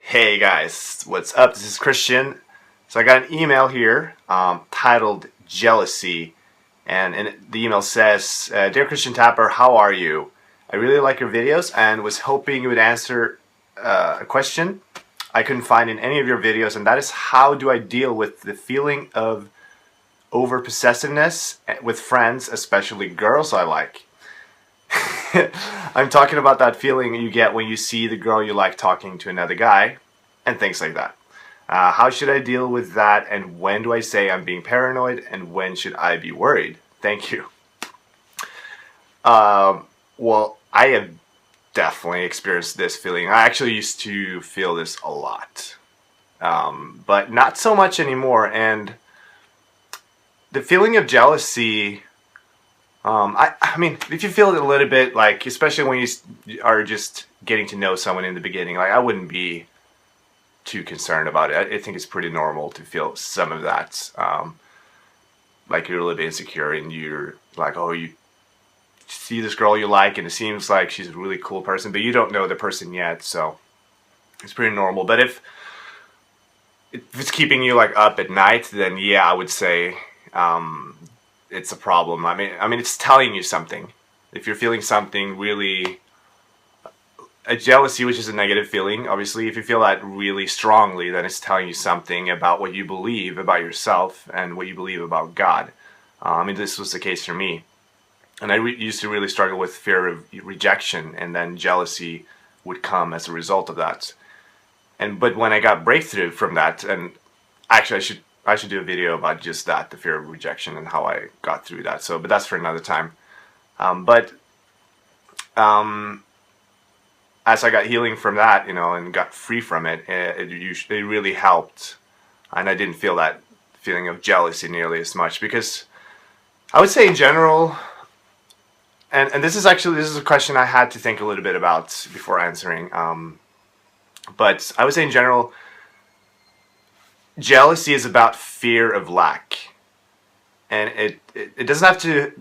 Hey guys, what's up? This is Christian. So I got an email here titled Jealousy, and the email says, Dear Christian Tapper, how are you? I really like your videos and was hoping you would answer a question I couldn't find in any of your videos, and that is, how do I deal with the feeling of over possessiveness with friends, especially girls I like? I'm talking about that feeling you get when you see the girl you like talking to another guy and things like that. How should I deal with that, and when do I say I'm being paranoid, and when should I be worried? Thank you. Well, I have definitely experienced this feeling. I actually used to feel this a lot, but not so much anymore. And the feeling of jealousy, I mean, if you feel it a little bit, like, especially when you are just getting to know someone in the beginning, like, I wouldn't be too concerned about it. I think it's pretty normal to feel some of that. Like, you're a little bit insecure and you're like, oh, you see this girl you like and it seems like she's a really cool person, but you don't know the person yet, so it's pretty normal. But if it's keeping you like up at night, then yeah, I would say it's a problem. I mean, it's telling you something. If you're feeling something really, a jealousy, which is a negative feeling, obviously, if you feel that really strongly, then it's telling you something about what you believe about yourself and what you believe about God. I mean, this was the case for me. And I used to really struggle with fear of rejection, and then jealousy would come as a result of that. But when I got breakthrough from that, and actually I should do a video about just that, the fear of rejection and how I got through that. But that's for another time. As I got healing from that, and got free from it, it really helped, and I didn't feel that feeling of jealousy nearly as much, because I would say in general. And this is a question I had to think a little bit about before answering. But I would say in general, jealousy is about fear of lack. And it doesn't have to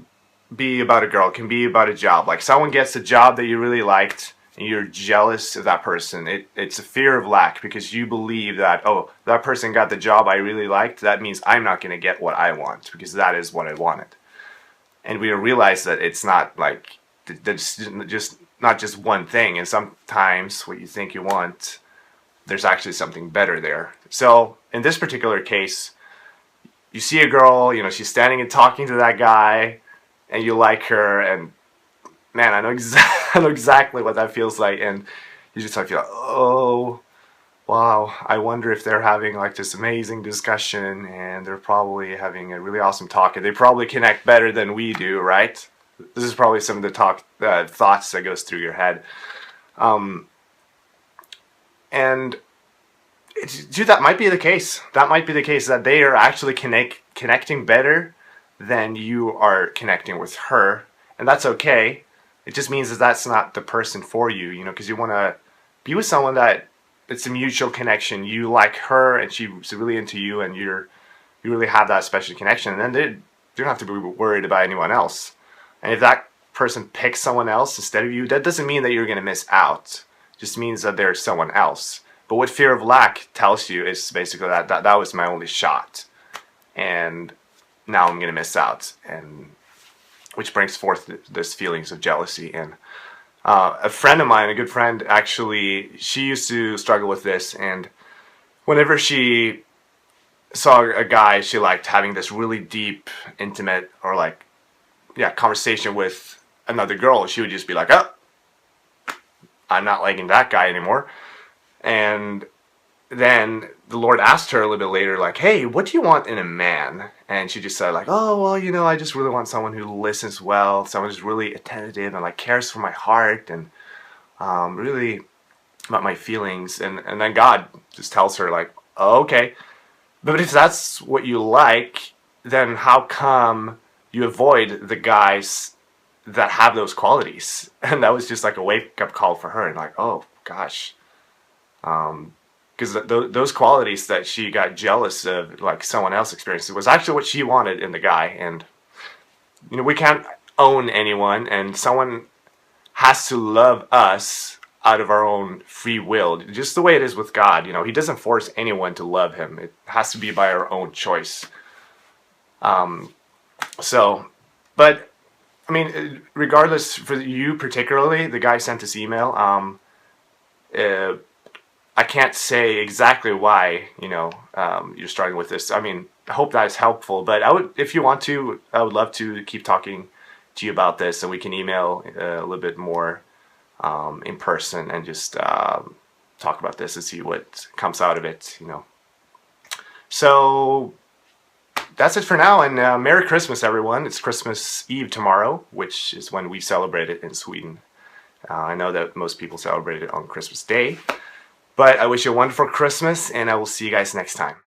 be about a girl. It can be about a job. Like, someone gets a job that you really liked and you're jealous of that person. It's a fear of lack, because you believe that, oh, that person got the job I really liked. That means I'm not going to get what I want, because that is what I wanted. And we realize that it's not like, that's just not just one thing. And sometimes what you think you want, there's actually something better there. So in this particular case, you see a girl, she's standing and talking to that guy, and you like her, and man, I know exactly what that feels like. And you just feel like, oh, wow, I wonder if they're having like this amazing discussion, and they're probably having a really awesome talk, and they probably connect better than we do, right? This is probably some of the thoughts that goes through your head. And that might be the case. That might be the case, that they are actually connecting better than you are connecting with her, and that's okay. It just means that that's not the person for you, because you want to be with someone that it's a mutual connection. You like her, and she's really into you, and you really have that special connection. And then they don't have to be worried about anyone else. And if that person picks someone else instead of you, that doesn't mean that you're going to miss out. It just means that there's someone else. But what fear of lack tells you is basically that was my only shot, and now I'm going to miss out, and which brings forth this feelings of jealousy. And a friend of mine, a good friend, actually, she used to struggle with this, and whenever she saw a guy she liked having this really deep, intimate, or conversation with another girl, she would just be like, oh, I'm not liking that guy anymore. And then the Lord asked her a little bit later, like, hey, what do you want in a man? And she just said, like, oh, well, I just really want someone who listens well, someone who's really attentive and cares for my heart, and really about my feelings. And then God just tells her, like, oh, okay, but if that's what you like, then how come you avoid the guys that have those qualities? And that was just like a wake-up call for her, and like, oh gosh, because those qualities that she got jealous of, like someone else experienced, was actually what she wanted in the guy. And we can't own anyone, and someone has to love us out of our own free will, just the way it is with God. You know, he doesn't force anyone to love him. It has to be by our own choice. But I mean, regardless, for you particularly, the guy sent this email. I can't say exactly why, you're struggling with this. I mean, I hope that is helpful, but if you want to, I would love to keep talking to you about this, and we can email a little bit more in person and just talk about this and see what comes out of it, So that's it for now, and Merry Christmas, everyone. It's Christmas Eve tomorrow, which is when we celebrate it in Sweden. I know that most people celebrate it on Christmas Day, but I wish you a wonderful Christmas, and I will see you guys next time.